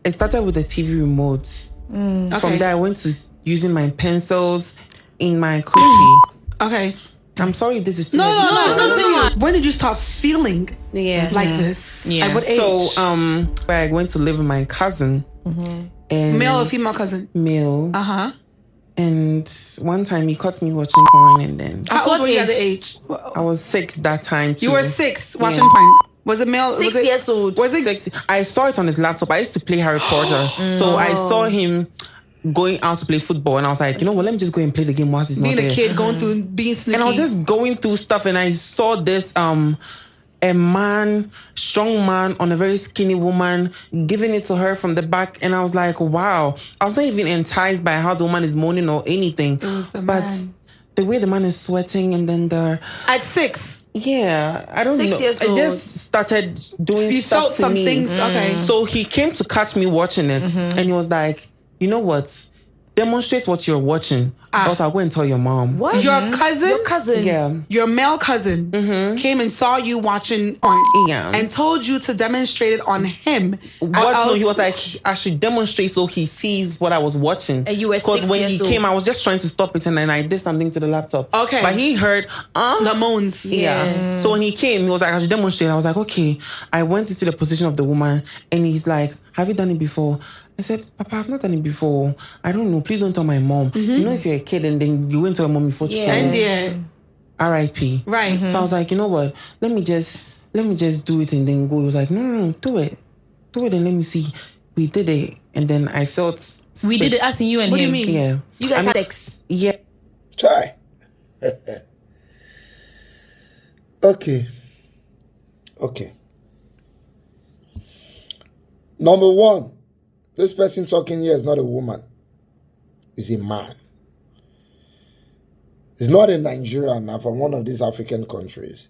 it started with the TV remote. From there, I went to using my pencils in my coochie. Okay. I'm sorry, this is No, it's not to you. When did you start feeling like this? Yeah. At what age? So, I went to live with my cousin. And male or female cousin? Male. Uh-huh. And one time he caught me watching porn, and then... How old were you at the age? I was 6 that time too. You were 6 watching porn. Was it male? 6 years old. Was it? 6. I saw it on his laptop. I used to play Harry Potter. So I saw him going out to play football, and I was like, you know what, let me just go and play the game whilst he's not there. Being a kid, going through, being sneaky. And I was just going through stuff, and I saw this a man, strong man on a very skinny woman, giving it to her from the back, and I was like, wow. I was not even enticed by how the woman is moaning or anything. It was the but man. The way the man is sweating, and then at 6. Yeah, I don't 6 know. years I old. just started doing You stuff felt to some me. things, okay. So he came to catch me watching it, and he was like, you know what? Demonstrate what you're watching. Else I'll go and tell your mom. What? Your cousin? Your cousin? Yeah. Your male cousin came and saw you watching porn and told you to demonstrate it on him. No, he was like, I should demonstrate so he sees what I was watching. And you were 6 Because when years he old. came, I was just trying to stop it, and then I did something to the laptop. Okay. But he heard, the moans. Yeah. So when he came, he was like, I should demonstrate. I was like, okay. I went into the position of the woman, and he's like, have you done it before? I said, Papa, I've not done it before. I don't know. Please don't tell my mom. You know, if you're a kid and then you went to your mom before to And yeah. R.I.P. Right. So I was like, you know what? Let me just do it and then go. He was like, no, do it. Do it and let me see. We did it. And then I felt... We did it as in you and What him. do you mean? Yeah. You guys had sex. Yeah. Try. Okay. Number one, this person talking here is not a woman. It's a man. He's not a Nigerian now from one of these African countries.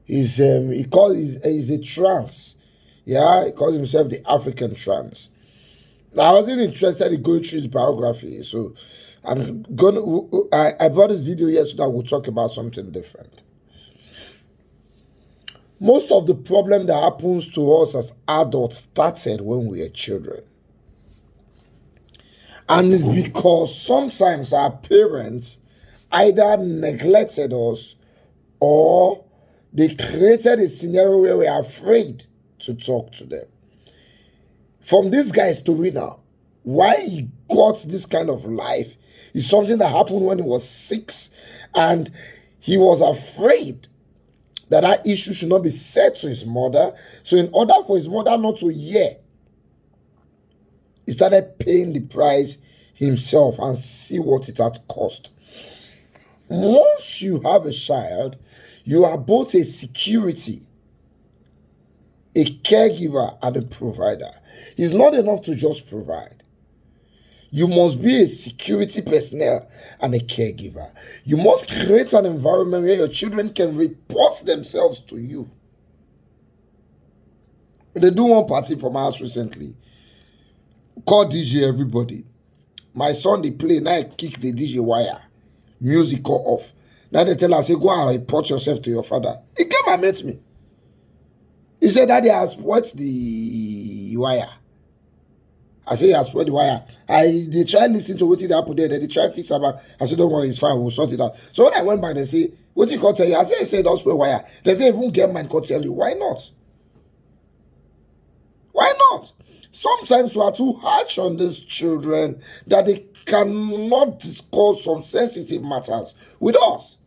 He's a trans. Yeah, he calls himself the African trans. Now, I wasn't interested in going through his biography, so I brought this video here so that we'll talk about something different. Most of the problem that happens to us as adults started when we were children. And it's because sometimes our parents either neglected us or they created a scenario where we are afraid to talk to them. From this guy's story now, why he got this kind of life is something that happened when he was 6, and he was afraid that issue should not be said to his mother. So in order for his mother not to hear, he started paying the price himself and see what it had cost. Once you have a child, you are both a security, a caregiver, and a provider. It's not enough to just provide. You must be a security personnel and a caregiver. You must create an environment where your children can report themselves to you. They do one party from my house recently. Call DJ everybody. My son, they play, now I kick the DJ wire. Music cut off. Now they tell us, say, go and report yourself to your father. He came and met me. He said, Daddy, I spoiled the wire. I said, I spoiled the wire. They try to listen to what they happened there. Then they try to fix it. I said, don't worry, it's fine. We'll sort it out. So when I went back, they say, what you can't tell you? I said, don't spoil wire. They say, even get mine can't tell you. Why not? Why not? Sometimes we are too harsh on these children that they cannot discuss some sensitive matters with us.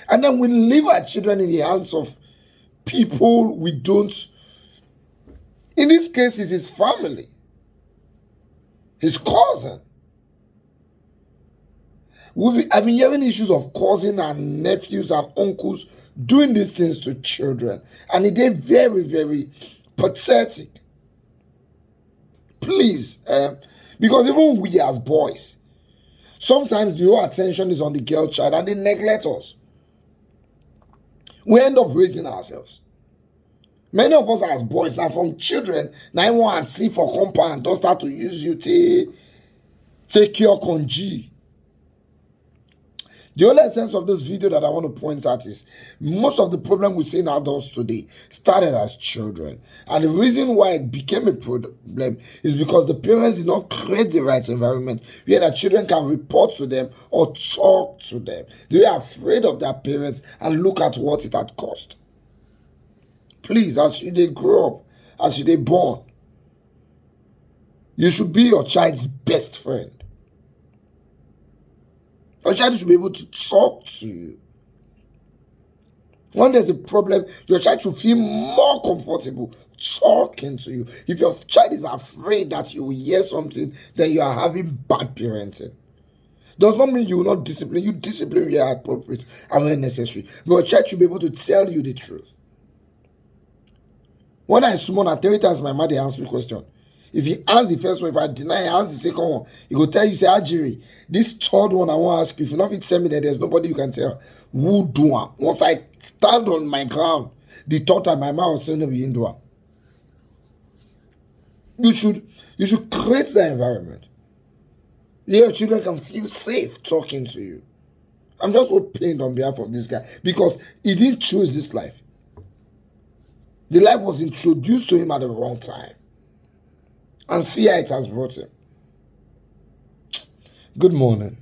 And then we leave our children in the hands of people we don't. In this case, it's his family, his cousin. I've been hearing issues of cousin and nephews and uncles doing these things to children. And it is very, very pathetic. Please, because even we as boys, sometimes the whole attention is on the girl child and they neglect us. We end up raising ourselves. Many of us as boys, now from children, now want and see for compound, don't start to use you take your conji. The only essence of this video that I want to point out is most of the problem we see in adults today started as children. And the reason why it became a problem is because the parents did not create the right environment where the children can report to them or talk to them. They are afraid of their parents and look at what it had cost. Please, as they grow up, as they born, you should be your child's best friend. Your child should be able to talk to you. When there's a problem, your child should feel more comfortable talking to you. If your child is afraid that you will hear something, then you are having bad parenting. Does not mean you will not discipline. You discipline where appropriate and when necessary. But your child should be able to tell you the truth. When I summon at 3 times, my mother asked me a question. If he answers the first one, if I deny, he answers the second one. He will tell you, say, Ajiri, this third one I want to ask you, if you not tell me that there's nobody you can tell. Who do it? Once I stand on my ground, the third time my mouth will send them in do it. You should create the environment. Your children can feel safe talking to you. I'm just so pained on behalf of this guy because he didn't choose this life. The life was introduced to him at the wrong time. And see how it has brought him. Good morning.